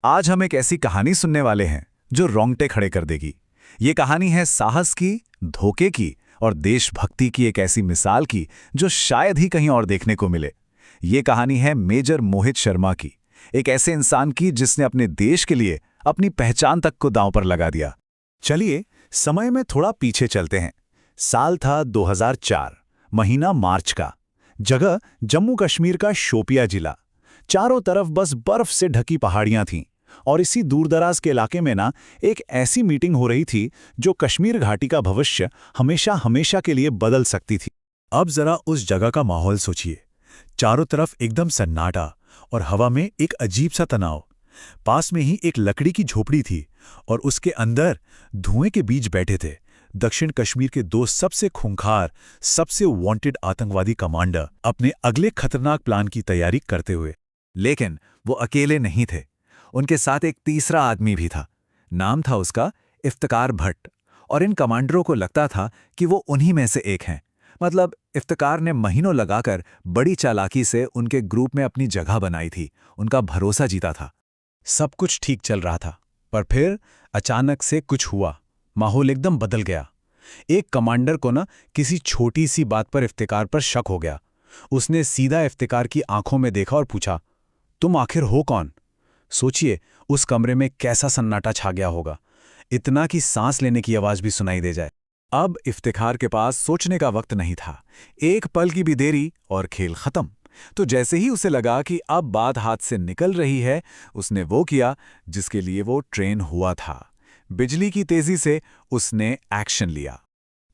आज हम एक ऐसी कहानी सुनने वाले हैं जो रोंगटे खड़े कर देगी। ये कहानी है साहस की, धोखे की और देशभक्ति की एक ऐसी मिसाल की जो शायद ही कहीं और देखने को मिले। ये कहानी है मेजर मोहित शर्मा की, एक ऐसे इंसान की जिसने अपने देश के लिए अपनी पहचान तक को दांव पर लगा दिया। चलिए समय में थोड़ा पीछे चलते हैं। साल था 2004, महीना मार्च का। जगह जम्मू कश्मीर का शोपिया जिला। चारों तरफ बस बर्फ से ढकी पहाड़ियां थीं और इसी दूरदराज के इलाके में ना एक ऐसी मीटिंग हो रही थी जो कश्मीर घाटी का भविष्य हमेशा हमेशा के लिए बदल सकती थी। अब जरा उस जगह का माहौल सोचिए। चारों तरफ एकदम सन्नाटा और हवा में एक अजीब सा तनाव। पास में ही एक लकड़ी की झोपड़ी थी और उसके अंदर धुएं के बीच बैठे थे दक्षिण कश्मीर के दो सबसे खूंखार, सबसे वांटेड आतंकवादी कमांडर अपने अगले खतरनाक प्लान की तैयारी करते हुए। लेकिन वो अकेले नहीं थे। उनके साथ एक तीसरा आदमी भी था। नाम था उसका इफ्तिकार भट्ट। और इन कमांडरों को लगता था कि वो उन्हीं में से एक हैं। मतलब इफ्तिकार ने महीनों लगाकर बड़ी चालाकी से उनके ग्रुप में अपनी जगह बनाई थी, उनका भरोसा जीता था। सब कुछ ठीक चल रहा था, पर फिर अचानक से कुछ हुआ। माहौल एकदम बदल गया। एक कमांडर को ना किसी छोटी सी बात पर इफ्तिकार पर शक हो गया। उसने सीधा इफ्तिकार की आंखों में देखा और पूछा, तुम आखिर हो कौन? सोचिए उस कमरे में कैसा सन्नाटा छा गया होगा, इतना कि सांस लेने की आवाज भी सुनाई दे जाए। अब इफ्तिखार के पास सोचने का वक्त नहीं था। एक पल की भी देरी और खेल खत्म। तो जैसे ही उसे लगा कि अब बात हाथ से निकल रही है, उसने वो किया जिसके लिए वो ट्रेन हुआ था। बिजली की तेजी से उसने एक्शन लिया।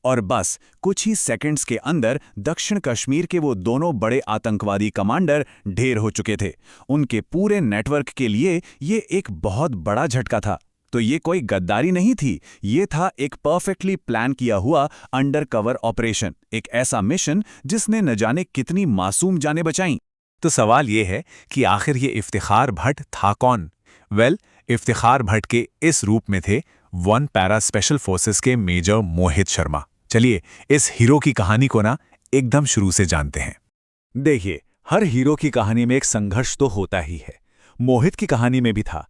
और बस कुछ ही सेकंड्स के अंदर दक्षिण कश्मीर के वो दोनों बड़े आतंकवादी कमांडर ढेर हो चुके थे। उनके पूरे नेटवर्क के लिए ये एक बहुत बड़ा झटका था। तो ये कोई गद्दारी नहीं थी, ये था एक परफेक्टली प्लान किया हुआ अंडरकवर ऑपरेशन, एक ऐसा मिशन जिसने न जाने कितनी मासूम जानें बचाईं। तो सवाल ये है कि आखिर ये इफ्तिखार भट्ट था कौन? इफ्तिखार भट्ट के इस रूप में थे वन पैरा स्पेशल फोर्सेस के मेजर मोहित शर्मा। चलिए इस हीरो की कहानी को ना एकदम शुरू से जानते हैं। देखिए, हर हीरो की कहानी में एक संघर्ष तो होता ही है। मोहित की कहानी में भी था।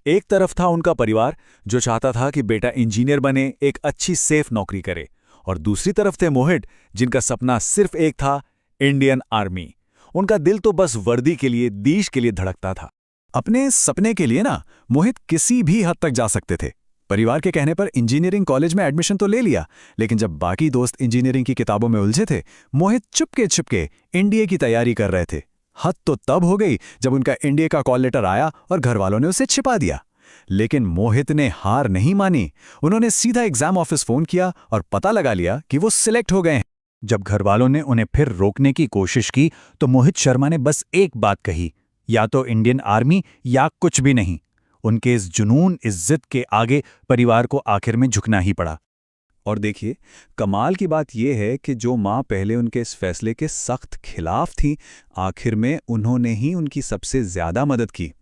एक तरफ था उनका परिवार जो चाहता था कि बेटा इंजीनियर बने, एक अच्छी सेफ नौकरी करे, और दूसरी तरफ थे मोहित जिनका सपना सिर्फ एक था, इंडियन आर्मी। उनका दिल तो बस वर्दी के लिए, देश के लिए धड़कता था। अपने सपने के लिए ना मोहित किसी भी हद तक जा सकते थे। परिवार के कहने पर इंजीनियरिंग कॉलेज में एडमिशन तो ले लिया, लेकिन जब बाकी दोस्त इंजीनियरिंग की किताबों में उलझे थे, मोहित चुपके चुपके एनडीए की तैयारी कर रहे थे। हद तो तब हो गई जब उनका एनडीए का कॉल लेटर आया और घर वालों ने उसे छिपा दिया। लेकिन मोहित ने हार नहीं मानी। उन्होंने सीधा एग्जाम ऑफिस फोन किया और पता लगा लिया कि वो सिलेक्ट हो गए हैं। जब घर वालों ने उन्हें फिर रोकने की कोशिश की तो मोहित शर्मा ने बस एक बात कही, या तो इंडियन आर्मी या कुछ भी नहीं। उनके इस जुनून, इस जिद के आगे परिवार को आखिर में झुकना ही पड़ा। और देखिए, कमाल की बात यह है कि जो माँ पहले उनके इस फैसले के सख्त खिलाफ थी, आखिर में उन्होंने ही उनकी सबसे ज्यादा मदद की।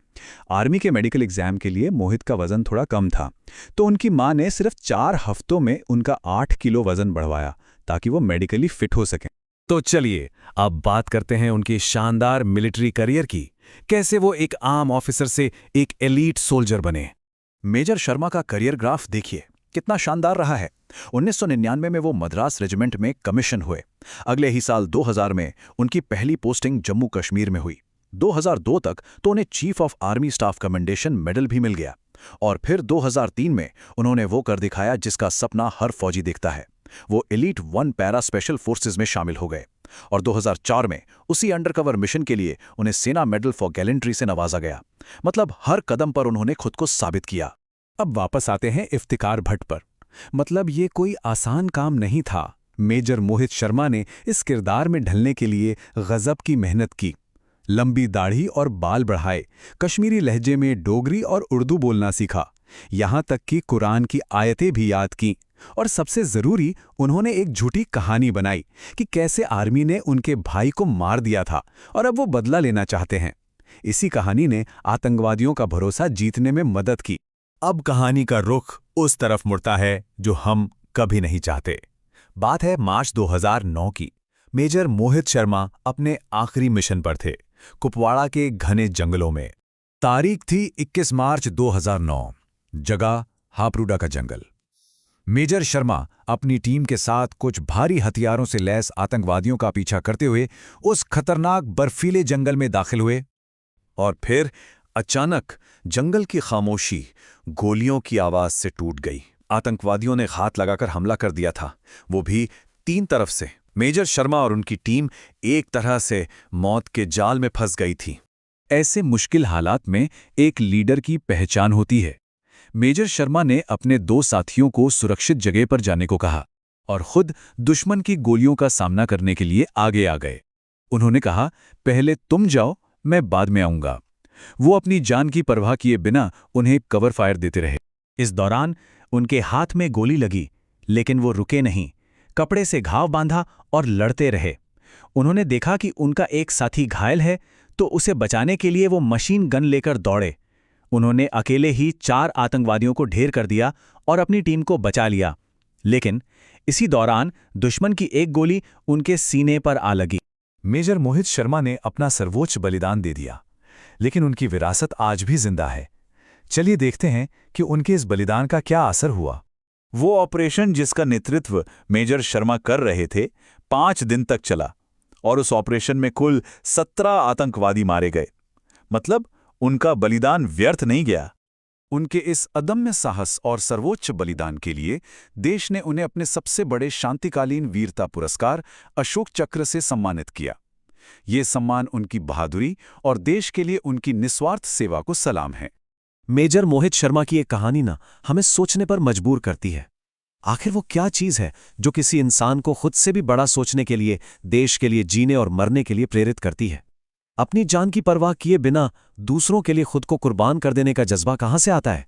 आर्मी के मेडिकल एग्जाम के लिए मोहित का वजन थोड़ा कम था, तो उनकी माँ ने सिर्फ 4 हफ्तों में उनका 8 किलो वजन बढ़वाया ताकि वो मेडिकली फिट हो सकें। तो चलिए अब बात करते हैं उनकी शानदार मिलिट्री करियर की। कैसे वो एक आम ऑफिसर से एक एलीट सोल्जर बने। मेजर शर्मा का करियर ग्राफ देखिए, कितना शानदार रहा है। 1999 में वो मद्रास रेजिमेंट में कमीशन हुए। अगले ही साल 2000 में उनकी पहली पोस्टिंग जम्मू कश्मीर में हुई। 2002 तक तो उन्हें chief of army staff commendation medal भी मिल गया। और फिर 2003 में उन्होंने वो कर दिखाया जिसका सपना हर फौजी देखता है। वो elite one para special forces में शामिल हो गए। और 2004 में उसी अंडरकवर मिशन के लिए उन्हें सेना मेडल फॉर गैलेंट्री से नवाजा गया। मतलब हर कदम पर उन्होंने खुद को साबित किया। अब वापस आते हैं इफ्तिकार भट्ट पर। मतलब ये कोई आसान काम नहीं था। मेजर मोहित शर्मा ने इस किरदार में ढलने के लिए गजब की मेहनत की। लंबी दाढ़ी और बाल बढ़ाए, कश्मीरी लहजे में डोगरी और उर्दू बोलना सीखा, यहां तक कि कुरान की आयतें भी याद की। और सबसे जरूरी, उन्होंने एक झूठी कहानी बनाई कि कैसे आर्मी ने उनके भाई को मार दिया था और अब वो बदला लेना चाहते हैं। इसी कहानी ने आतंकवादियों का भरोसा जीतने में मदद की। अब कहानी का रुख उस तरफ मुड़ता है जो हम कभी नहीं चाहते। बात है मार्च 2009 की। मेजर मोहित शर्मा अपने आखिरी मिशन पर थे, कुपवाड़ा के घने जंगलों में। तारीख थी 21 मार्च 2009। जगह हापरूडा का जंगल। मेजर शर्मा अपनी टीम के साथ कुछ भारी हथियारों से लैस आतंकवादियों का पीछा करते हुए उस खतरनाक बर्फीले जंगल में दाखिल हुए। और फिर अचानक जंगल की खामोशी गोलियों की आवाज से टूट गई। आतंकवादियों ने घात लगाकर हमला कर दिया था, वो भी 3 तरफ से। मेजर शर्मा और उनकी टीम एक तरह से मौत के जाल में फंस गई थी। ऐसे मुश्किल हालात में एक लीडर की पहचान होती है। मेजर शर्मा ने अपने 2 साथियों को सुरक्षित जगह पर जाने को कहा और खुद दुश्मन की गोलियों का सामना करने के लिए आगे आ गए। उन्होंने कहा, पहले तुम जाओ, मैं बाद में आऊंगा। वो अपनी जान की परवाह किए बिना उन्हें कवर फायर देते रहे। इस दौरान उनके हाथ में गोली लगी, लेकिन वो रुके नहीं। कपड़े से घाव बांधा और लड़ते रहे। उन्होंने देखा कि उनका एक साथी घायल है, तो उसे बचाने के लिए वो मशीन गन लेकर दौड़े। उन्होंने अकेले ही 4 आतंकवादियों को ढेर कर दिया और अपनी टीम को बचा लिया। लेकिन इसी दौरान दुश्मन की एक गोली उनके सीने पर आ लगी। मेजर मोहित शर्मा ने अपना सर्वोच्च बलिदान दे दिया, लेकिन उनकी विरासत आज भी जिंदा है। चलिए देखते हैं कि उनके इस बलिदान का क्या असर हुआ। वो ऑपरेशन जिसका नेतृत्व मेजर शर्मा कर रहे थे 5 दिन तक चला और उस ऑपरेशन में कुल 17 आतंकवादी मारे गए। मतलब उनका बलिदान व्यर्थ नहीं गया। उनके इस अदम्य साहस और सर्वोच्च बलिदान के लिए देश ने उन्हें अपने सबसे बड़े शांतिकालीन वीरता पुरस्कार अशोक चक्र से सम्मानित किया। ये सम्मान उनकी बहादुरी और देश के लिए उनकी निस्वार्थ सेवा को सलाम है। मेजर मोहित शर्मा की एक कहानी ना हमें सोचने पर मजबूर करती है। आखिर वो क्या चीज़ है जो किसी इंसान को खुद से भी बड़ा सोचने के लिए, देश के लिए जीने और मरने के लिए प्रेरित करती है? अपनी जान की परवाह किए बिना दूसरों के लिए खुद को कुर्बान कर देने का जज्बा कहाँ से आता है?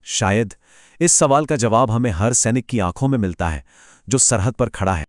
शायद इस सवाल का जवाब हमें हर सैनिक की आंखों में मिलता है जो सरहद पर खड़ा है,